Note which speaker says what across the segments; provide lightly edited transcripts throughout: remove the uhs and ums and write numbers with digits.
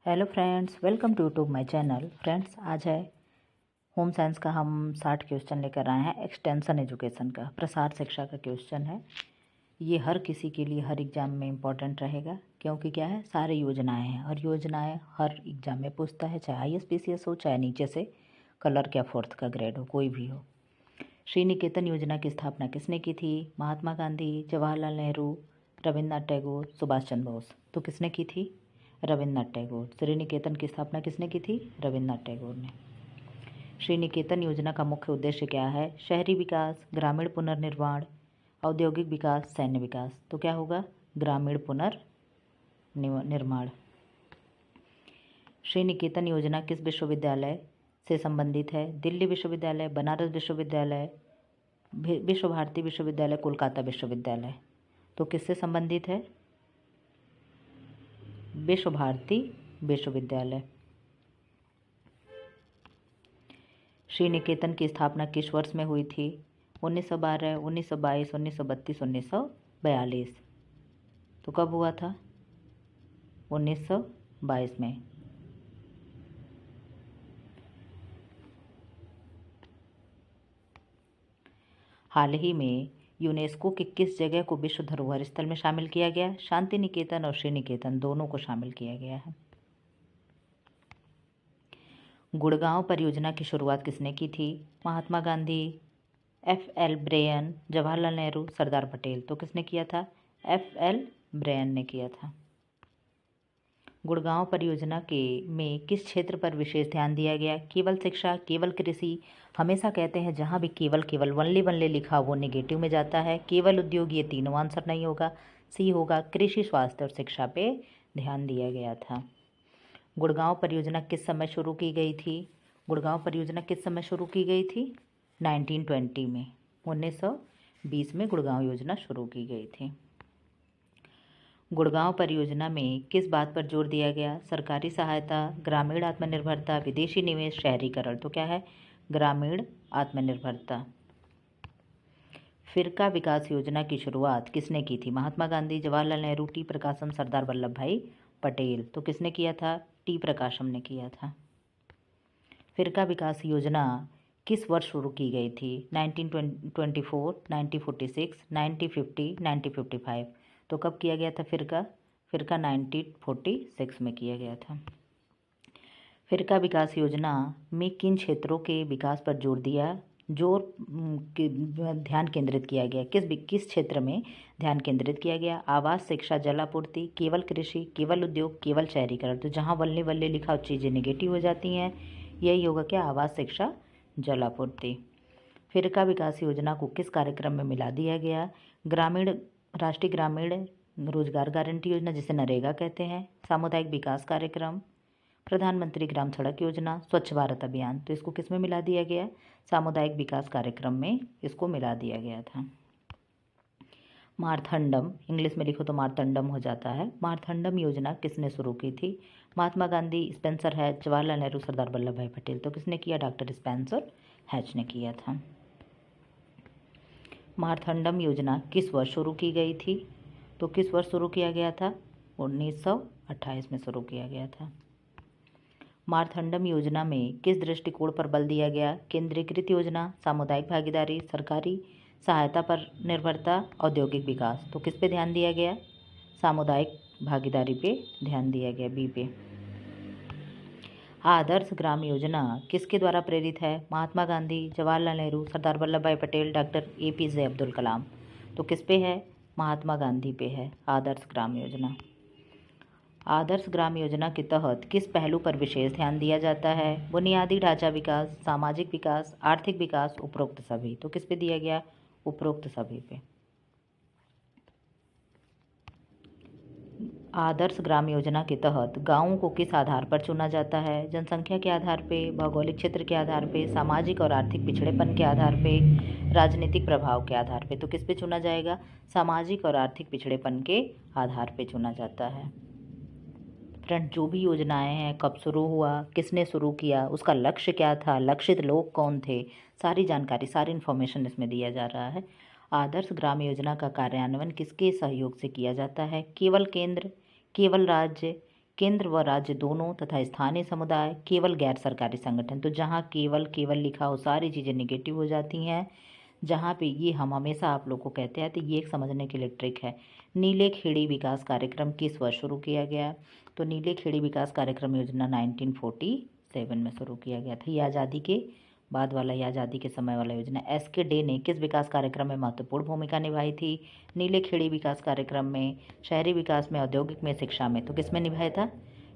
Speaker 1: Hello friends, welcome to YouTube my channel. Friends, आज है home science का हम 60 क्वेश्चन लेकर आए हैं। एक्सटेंशन एजुकेशन का, प्रसार शिक्षा का क्वेश्चन है। ये हर किसी के लिए हर एग्ज़ाम में इम्पोर्टेंट रहेगा, क्योंकि क्या है, सारे योजनाएं हैं और योजनाएं हर एग्ज़ाम में पूछता है, चाहे IAS PCS हो, चाहे नीचे से कलर या 4th का ग्रेड हो, कोई भी हो। श्री निकेतन योजना की स्थापना किसने की थी? महात्मा गांधी, जवाहरलाल नेहरू, रविन्द्रनाथ टैगोर, सुभाष चंद्र बोस। तो किसने की थी? रविन्द्रनाथ टैगोर। श्री निकेतन की स्थापना किसने की थी? रविन्द्रनाथ टैगोर ने। श्री निकेतन योजना का मुख्य उद्देश्य क्या है? शहरी विकास, ग्रामीण पुनर्निर्माण, औद्योगिक विकास, सैन्य विकास। तो क्या होगा? ग्रामीण पुनर्निर्माण। श्री निकेतन योजना किस विश्वविद्यालय से संबंधित है? दिल्ली विश्वविद्यालय, बनारस विश्वविद्यालय, विश्व भारती विश्वविद्यालय, कोलकाता विश्वविद्यालय। तो किससे संबंधित है? विश्व भारती विश्वविद्यालय। श्री निकेतन की स्थापना किस वर्ष में हुई थी? 1912, 1922, 1932, 1942। तो कब हुआ था? 1922 में। हाल ही में यूनेस्को की किस जगह को विश्व धरोहर स्थल में शामिल किया गया? शांति निकेतन और श्री निकेतन दोनों को शामिल किया गया है। गुड़गांव परियोजना की शुरुआत किसने की थी? Mahatma Gandhi, FL brain, Jawaharlal Nehru, Sardar Patel. तो किसने किया था? FL ब्रेयन ने किया था। गुड़गांव परियोजना में किस क्षेत्र पर विशेष ध्यान दिया गया? केवल शिक्षा, केवल कृषि। हमेशा कहते हैं जहाँ भी केवल वनले लिखा वो नेगेटिव में जाता है। केवल उद्योग, ये तीनों आंसर नहीं होगा, सी होगा। कृषि, स्वास्थ्य और शिक्षा पे ध्यान दिया गया था। गुड़गांव परियोजना किस समय शुरू की गई थी? गुड़गांव परियोजना किस समय शुरू की गई थी? 1920 में। 1920 में गुड़गांव योजना शुरू की गई थी। गुड़गांव परियोजना में किस बात पर जोर दिया गया? सरकारी सहायता, ग्रामीण आत्मनिर्भरता, विदेशी निवेश, शहरीकरण। तो क्या है? ग्रामीण आत्मनिर्भरता। फिरका विकास योजना की शुरुआत किसने की थी? महात्मा गांधी, जवाहरलाल नेहरू, टी प्रकाशम, सरदार वल्लभ भाई पटेल। तो किसने किया था? टी प्रकाशम ने किया था। फिरका विकास योजना किस वर्ष शुरू की गई थी? 1924, 1946, 1950, 1955। तो कब किया गया था फिरका? 1946 में किया गया था। फिरका विकास योजना में किन क्षेत्रों के विकास पर ध्यान केंद्रित किया गया? किस क्षेत्र में ध्यान केंद्रित किया गया? आवास, शिक्षा, जल आपूर्ति, केवल कृषि, केवल उद्योग, केवल शहरीकरण। तो जहाँ वल्ले लिखा चीज़ें नेगेटिव हो जाती हैं, यही होगा क्या? आवास, शिक्षा, जल आपूर्ति। फिरका विकास योजना को किस कार्यक्रम में मिला दिया गया? राष्ट्रीय ग्रामीण रोजगार गारंटी योजना, जिसे नरेगा कहते हैं, सामुदायिक विकास कार्यक्रम, प्रधानमंत्री ग्राम सड़क योजना, स्वच्छ भारत अभियान। तो इसको किस में मिला दिया गया? सामुदायिक विकास कार्यक्रम में इसको मिला दिया गया था। मारथंडम, इंग्लिश में लिखो तो मारतंडम हो जाता है। मारथंडम योजना किसने शुरू की थी? महात्मा गांधी, स्पेंसर हैच, जवाहरलाल नेहरू, सरदार वल्लभ भाई पटेल। तो किसने किया? डॉक्टर स्पेंसर हैच ने किया था। मारथंडम योजना किस वर्ष शुरू की गई थी? तो किस वर्ष शुरू किया गया था? 1928 में शुरू किया गया था। मारथंडम योजना में किस दृष्टिकोण पर बल दिया गया? केंद्रीकृत योजना, सामुदायिक भागीदारी, सरकारी सहायता पर निर्भरता, औद्योगिक विकास। तो किस पे ध्यान दिया गया? सामुदायिक भागीदारी पे ध्यान दिया गया, बी पे। आदर्श ग्राम योजना किसके द्वारा प्रेरित है? महात्मा गांधी, जवाहरलाल नेहरू, सरदार वल्लभ भाई पटेल, डॉक्टर APJ अब्दुल कलाम। तो किस पे है? महात्मा गांधी पे है आदर्श ग्राम योजना। आदर्श ग्राम योजना के तहत किस पहलू पर विशेष ध्यान दिया जाता है? बुनियादी ढांचा विकास, सामाजिक विकास, आर्थिक विकास, उपरोक्त सभी। तो किस पे दिया गया? उपरोक्त सभी पे। आदर्श ग्राम योजना के तहत गांवों को किस आधार पर चुना जाता है? जनसंख्या के आधार पे, भौगोलिक क्षेत्र के आधार पे, सामाजिक और आर्थिक पिछड़ेपन के आधार पे, राजनीतिक प्रभाव के आधार पे। तो किस पे चुना जाएगा? सामाजिक और आर्थिक पिछड़ेपन के आधार पे चुना जाता है। फ्रेंड, जो भी योजनाएं हैं, कब शुरू हुआ, किसने शुरू किया, उसका लक्ष्य क्या था, लक्षित लोग कौन थे, सारी जानकारी, सारी इन्फॉर्मेशन इसमें दिया जा रहा है। आदर्श ग्राम योजना का कार्यान्वयन किसके सहयोग से किया जाता है? केवल केंद्र, केवल राज्य, केंद्र व राज्य दोनों तथा स्थानीय समुदाय, केवल गैर सरकारी संगठन। तो जहाँ केवल केवल लिखा हो सारी चीज़ें निगेटिव हो जाती हैं। जहाँ पे ये हम हमेशा आप लोग को कहते हैं, तो ये एक समझने के लिए ट्रिक है। नीले खेड़ी विकास कार्यक्रम किस वर्ष शुरू किया गया? तो नीले खेड़ी विकास कार्यक्रम योजना 1947 में शुरू किया गया था। ये आज़ादी के बाद वाला, ये आज़ादी के समय वाला योजना। एस.के. डे ने किस विकास कार्यक्रम में महत्वपूर्ण भूमिका निभाई थी? नीले खेड़ी विकास कार्यक्रम में, शहरी विकास में, औद्योगिक में, शिक्षा में। तो किसमें निभाया था?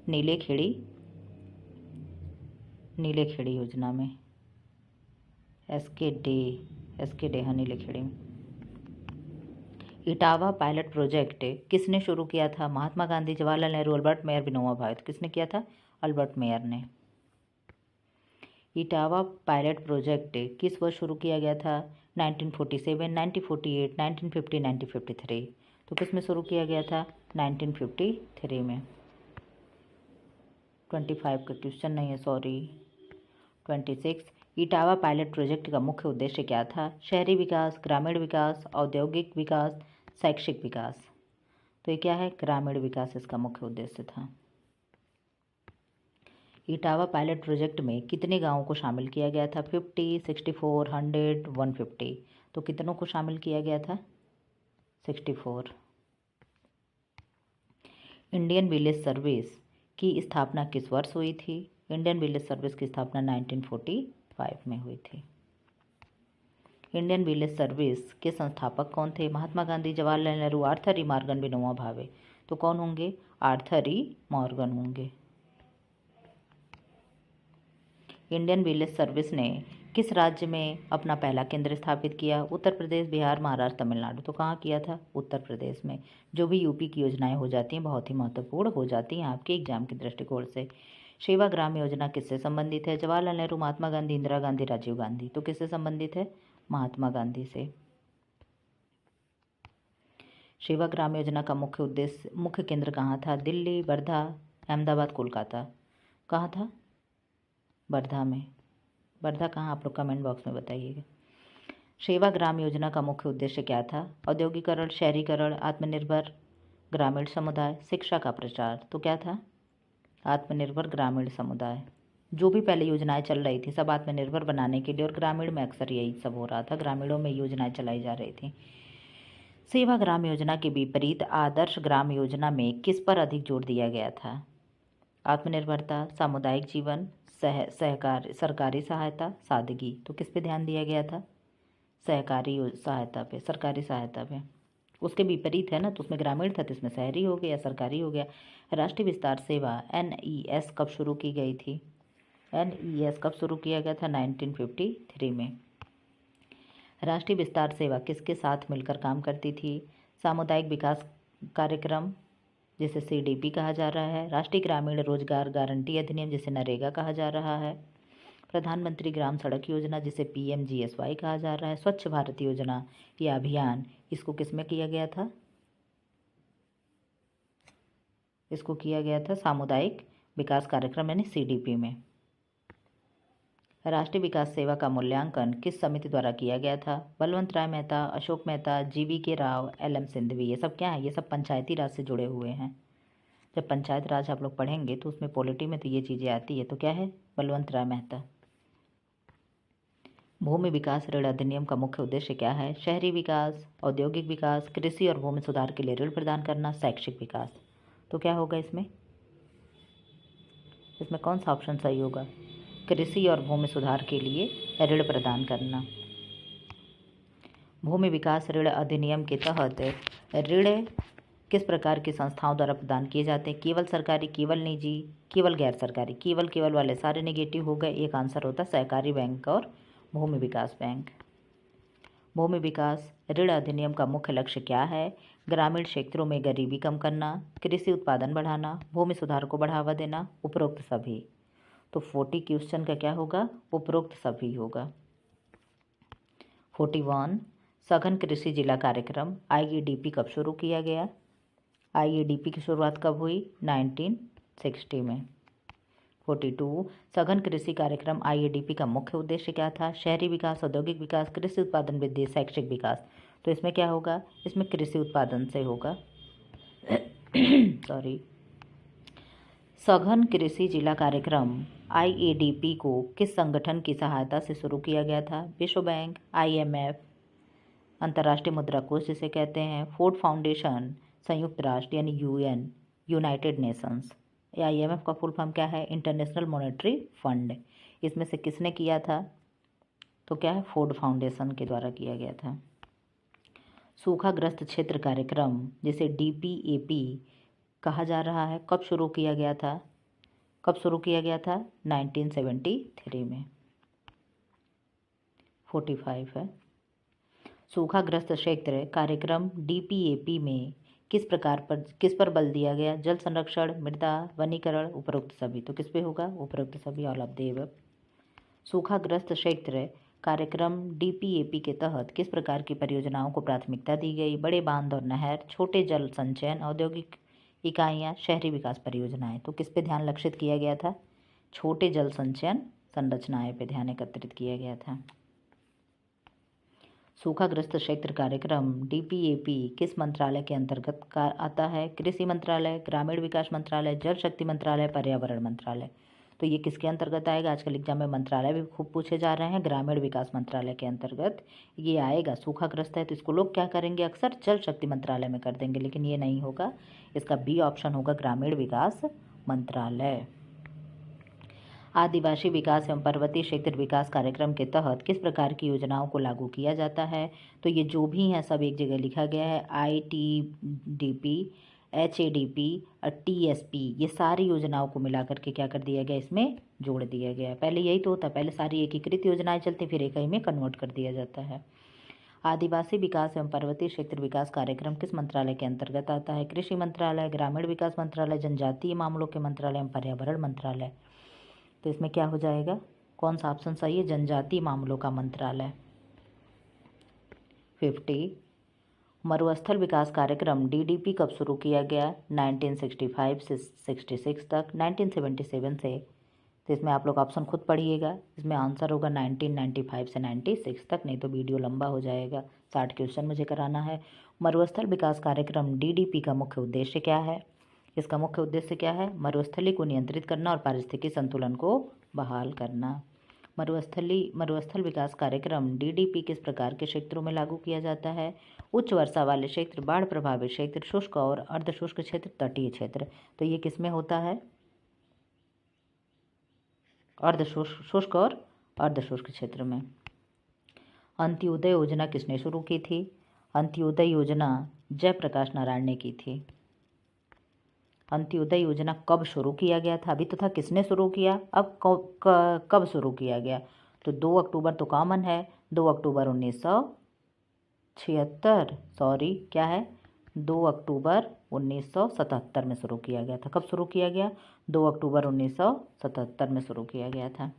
Speaker 1: नीले खेड़ी योजना में। एस.के. डे हाँ, नीले खेड़ी में। इटावा पायलट प्रोजेक्ट किसने शुरू किया था? Mahatma Gandhi, Jawaharlal Nehru, Albert Mayer, Vinoba Bhave. तो किसने किया था? अल्बर्ट मेयर ने। इटावा पायलट प्रोजेक्ट किस वर्ष शुरू किया गया था? 1947, 1948, 1950, 1953। तो किस में शुरू किया गया था? 1953 में। 25 का क्वेश्चन नहीं है, सॉरी, 26। इटावा पायलट प्रोजेक्ट का मुख्य उद्देश्य क्या था? शहरी विकास, ग्रामीण विकास, औद्योगिक विकास, शैक्षिक विकास। तो ये क्या है? ग्रामीण विकास इसका मुख्य उद्देश्य था। इटावा पायलट प्रोजेक्ट में कितने गांवों को शामिल किया गया था? 50, 64, 100, 150। तो कितनों को शामिल किया गया था? 64। इंडियन विलेज सर्विस की स्थापना किस वर्ष हुई थी? इंडियन विलेज सर्विस की स्थापना 1945 में हुई थी। इंडियन विलेज सर्विस के संस्थापक कौन थे? महात्मा गांधी, जवाहरलाल नेहरू, आर्थर ई मॉर्गन, विनोबा भावे। तो कौन होंगे? आर्थर ई मॉर्गन होंगे। इंडियन विलेज सर्विस ने किस राज्य में अपना पहला केंद्र स्थापित किया? उत्तर प्रदेश, बिहार, महाराष्ट्र, तमिलनाडु। तो कहाँ किया था? उत्तर प्रदेश में। जो भी यूपी की योजनाएं हो जाती हैं बहुत ही महत्वपूर्ण हो जाती हैं आपके एग्जाम के दृष्टिकोण से। सेवाग्राम योजना किससे संबंधित है? जवाहरलाल नेहरू, महात्मा गांधी, इंदिरा गांधी, राजीव गांधी। तो किससे संबंधित है? महात्मा गांधी से। सेवाग्राम योजना का मुख्य केंद्र कहाँ था? दिल्ली, वर्धा, अहमदाबाद, कोलकाता। कहाँ था? वर्धा में। वर्धा कहाँ? आप लोग कमेंट बॉक्स में बताइएगा। सेवाग्राम योजना का मुख्य उद्देश्य क्या था? औद्योगिकरण, शहरीकरण, आत्मनिर्भर ग्रामीण समुदाय, शिक्षा का प्रचार। तो क्या था? आत्मनिर्भर ग्रामीण समुदाय। जो भी पहले योजनाएं चल रही थी सब आत्मनिर्भर बनाने के लिए, और ग्रामीण में अक्सर यही सब हो रहा था, ग्रामीणों में योजनाएं चलाई जा रही थी। सेवाग्राम योजना के विपरीत आदर्श ग्राम योजना में किस पर अधिक जोर दिया गया था? आत्मनिर्भरता, सामुदायिक जीवन, सरकारी सहायता, सादगी। तो किस पे ध्यान दिया गया था? सरकारी सहायता पे। उसके विपरीत है ना, तो उसमें ग्रामीण था तो इसमें शहरी हो गया, सरकारी हो गया। राष्ट्रीय विस्तार सेवा NES कब शुरू की गई थी? NES कब शुरू किया गया था? 1953 में। राष्ट्रीय विस्तार सेवा किसके साथ मिलकर काम करती थी? सामुदायिक विकास कार्यक्रम, जिसे CDP कहा जा रहा है, राष्ट्रीय ग्रामीण रोजगार गारंटी अधिनियम, जिसे नरेगा कहा जा रहा है, प्रधानमंत्री ग्राम सड़क योजना, जिसे PMGSY कहा जा रहा है, स्वच्छ भारत योजना या अभियान, इसको किसमें किया गया था? इसको किया गया था सामुदायिक विकास कार्यक्रम यानी CDP में। राष्ट्रीय विकास सेवा का मूल्यांकन किस समिति द्वारा किया गया था? बलवंत राय मेहता, अशोक मेहता, GVK राव, LM सिंघवी। ये सब क्या है? ये सब पंचायती राज से जुड़े हुए हैं। जब पंचायत राज आप लोग पढ़ेंगे तो उसमें पॉलिटी में तो ये चीज़ें आती है। तो क्या है? बलवंत राय मेहता। भूमि विकास ऋण अधिनियम का मुख्य उद्देश्य क्या है? शहरी विकास, औद्योगिक विकास, कृषि और भूमि सुधार के लिए ऋण प्रदान करना, शैक्षिक विकास। तो क्या होगा इसमें? इसमें कौन सा ऑप्शन सही होगा? कृषि और भूमि सुधार के लिए ऋण प्रदान करना। भूमि विकास ऋण अधिनियम के तहत ऋण किस प्रकार की संस्थाओं द्वारा प्रदान किए जाते हैं? केवल सरकारी, केवल निजी, केवल गैर सरकारी। केवल वाले सारे नेगेटिव हो गए। एक आंसर होता सहकारी बैंक और भूमि विकास बैंक। भूमि विकास ऋण अधिनियम का मुख्य लक्ष्य क्या है? ग्रामीण क्षेत्रों में गरीबी कम करना, कृषि उत्पादन बढ़ाना, भूमि सुधार को बढ़ावा देना, उपरोक्त सभी। तो 40 क्वेश्चन का क्या होगा? उपरोक्त सभी होगा। 41 सघन कृषि जिला कार्यक्रम IEDP कब शुरू किया गया? IEDP की शुरुआत कब हुई? 1960 में। 42 सघन कृषि कार्यक्रम IEDP का मुख्य उद्देश्य क्या था? शहरी विकास, औद्योगिक विकास, कृषि उत्पादन वृद्धि, शैक्षिक विकास। तो इसमें क्या होगा? इसमें कृषि उत्पादन से होगा। सॉरी। सघन कृषि जिला कार्यक्रम IADP को किस संगठन की सहायता से शुरू किया गया था? विश्व बैंक, IMF, अंतर्राष्ट्रीय मुद्रा कोष जिसे कहते हैं, फोर्ड फाउंडेशन, संयुक्त राष्ट्र यानी UN, यूनाइटेड नेशंस। IMF का फुल फॉर्म क्या है? International monetary fund. इसमें से किसने किया था? तो क्या है? फोर्ड फाउंडेशन के द्वारा किया गया था। सूखाग्रस्त क्षेत्र कार्यक्रम जिसे DPAP कहा जा रहा है, कब शुरू किया गया था? कब शुरू किया गया था? 1973 में। 45 है। सूखाग्रस्त क्षेत्र कार्यक्रम DPAP में किस पर बल दिया गया? जल संरक्षण, मृदा वनीकरण, उपरोक्त सभी। तो किस पे होगा? उपरोक्त सभी, ऑल ऑफ द अबव। सूखाग्रस्त क्षेत्र कार्यक्रम DPAP के तहत किस प्रकार की परियोजनाओं को प्राथमिकता दी गई? बड़े बांध और नहर, छोटे जल संचयन, औद्योगिक इकाइयाँ, शहरी विकास परियोजनाएं। तो किस पे ध्यान लक्षित किया गया था? छोटे जल संचयन संरचनाएं पे ध्यान एकत्रित किया गया था। सूखाग्रस्त क्षेत्र कार्यक्रम DPAP किस मंत्रालय के अंतर्गत आता है? कृषि मंत्रालय, ग्रामीण विकास मंत्रालय, जल शक्ति मंत्रालय, पर्यावरण मंत्रालय। तो ये किसके अंतर्गत आएगा? आजकल एग्जाम में मंत्रालय भी खूब पूछे जा रहे हैं। ग्रामीण विकास मंत्रालय के अंतर्गत ये आएगा। सूखाग्रस्त है तो इसको लोग क्या करेंगे? अक्सर जल शक्ति मंत्रालय में कर देंगे, लेकिन ये नहीं होगा। इसका B ऑप्शन होगा, ग्रामीण विकास मंत्रालय। आदिवासी विकास एवं पर्वतीय क्षेत्र विकास कार्यक्रम के तहत किस प्रकार की योजनाओं को लागू किया जाता है? तो ये जो भी हैं सब एक जगह लिखा गया है। ITDP, HADP और TSP, ये सारी योजनाओं को मिला करके क्या कर दिया गया? इसमें जोड़ दिया गया। पहले यही तो होता, पहले सारी एकीकृत योजनाएं चलती, फिर एक ही में कन्वर्ट कर दिया जाता है। आदिवासी विकास एवं पर्वतीय क्षेत्र विकास कार्यक्रम किस मंत्रालय के अंतर्गत आता है? कृषि मंत्रालय, ग्रामीण विकास मंत्रालय, जनजातीय मामलों के मंत्रालय एवं पर्यावरण मंत्रालय। तो इसमें क्या हो जाएगा? कौन सा ऑप्शन सही है? जनजातीय मामलों का मंत्रालय। 50। मरुस्थल विकास कार्यक्रम DDP कब शुरू किया गया? 1965 से 66 तक, 1977 से। तो इसमें आप लोग ऑप्शन खुद पढ़िएगा। इसमें आंसर होगा 1995 से 96 तक, नहीं तो वीडियो लंबा हो जाएगा। 60 क्वेश्चन मुझे कराना है। मरुस्थल विकास कार्यक्रम DDP का मुख्य उद्देश्य क्या है? इसका मुख्य उद्देश्य क्या है? मरुस्थली को नियंत्रित करना और पारिस्थितिकी संतुलन को बहाल करना। मरुस्थल विकास कार्यक्रम DDP किस प्रकार के क्षेत्रों में लागू किया जाता है? उच्च वर्षा वाले क्षेत्र, बाढ़ प्रभावित क्षेत्र, शुष्क और अर्धशुष्क क्षेत्र, तटीय क्षेत्र। तो ये किस में होता है? शुष्क और अर्धशुष्क क्षेत्र में। अंत्योदय योजना किसने शुरू की थी? अंत्योदय योजना जयप्रकाश नारायण ने की थी। अंत्योदय योजना कब शुरू किया गया था? अभी तो था किसने शुरू किया, अब कब शुरू किया गया? तो 2 अक्टूबर तो कॉमन है। 2 अक्टूबर 1976, सॉरी क्या है, 2 अक्टूबर 1977 में शुरू किया गया था। कब शुरू किया गया? 2 अक्टूबर 1977 में शुरू किया गया था।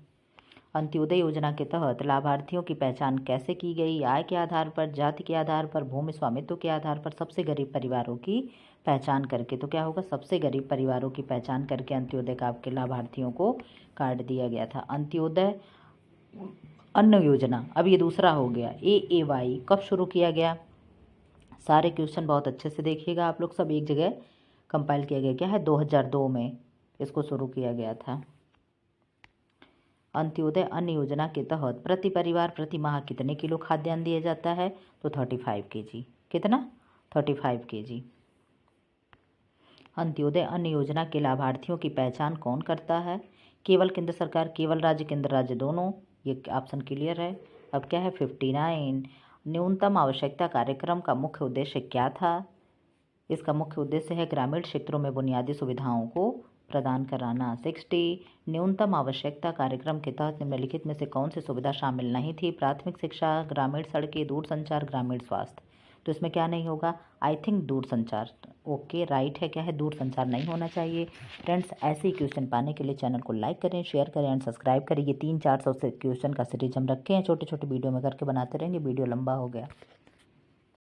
Speaker 1: अंत्योदय योजना के तहत लाभार्थियों की पहचान कैसे की गई? आय के आधार पर, जाति के आधार पर, भूमि स्वामित्व के आधार पर, सबसे गरीब परिवारों की पहचान करके। तो क्या होगा? सबसे गरीब परिवारों की पहचान करके अंत्योदय का आपके लाभार्थियों को कार्ड दिया गया था। अंत्योदय अन्न योजना, अब ये दूसरा हो गया। AAY कब शुरू किया गया? सारे क्वेश्चन बहुत अच्छे से देखिएगा आप लोग, सब एक जगह कंपाइल किया गया। क्या है? 2002 में इसको शुरू किया गया था। अंत्योदय अन्न योजना के तहत प्रति परिवार प्रति माह कितने किलो खाद्यान्न दिया जाता है? तो 35 kg। कितना? 35 kg। अंत्योदय अन्न योजना के लाभार्थियों की पहचान कौन करता है? केवल केंद्र सरकार, केवल राज्य, केंद्र राज्य दोनों। ये ऑप्शन क्लियर है। अब क्या है? 59। न्यूनतम आवश्यकता कार्यक्रम का मुख्य उद्देश्य क्या था? इसका मुख्य उद्देश्य है ग्रामीण क्षेत्रों में बुनियादी सुविधाओं को प्रदान कराना। 60। न्यूनतम आवश्यकता कार्यक्रम के तहत निम्नलिखित में से कौन सी सुविधा शामिल नहीं थी? प्राथमिक शिक्षा, ग्रामीण सड़कें, दूरसंचार, ग्रामीण स्वास्थ्य। तो इसमें क्या नहीं होगा? आई थिंक दूरसंचार। ओके, राइट है। क्या है? दूरसंचार नहीं होना चाहिए। फ्रेंड्स, ऐसे ही क्वेश्चन पाने के लिए चैनल को लाइक करें, शेयर करें एंड सब्सक्राइब करें। ये 300-400 से क्वेश्चन का सीरीज हम रखे हैं, छोटे छोटे वीडियो में करके बनाते रहेंगे। वीडियो लंबा हो गया।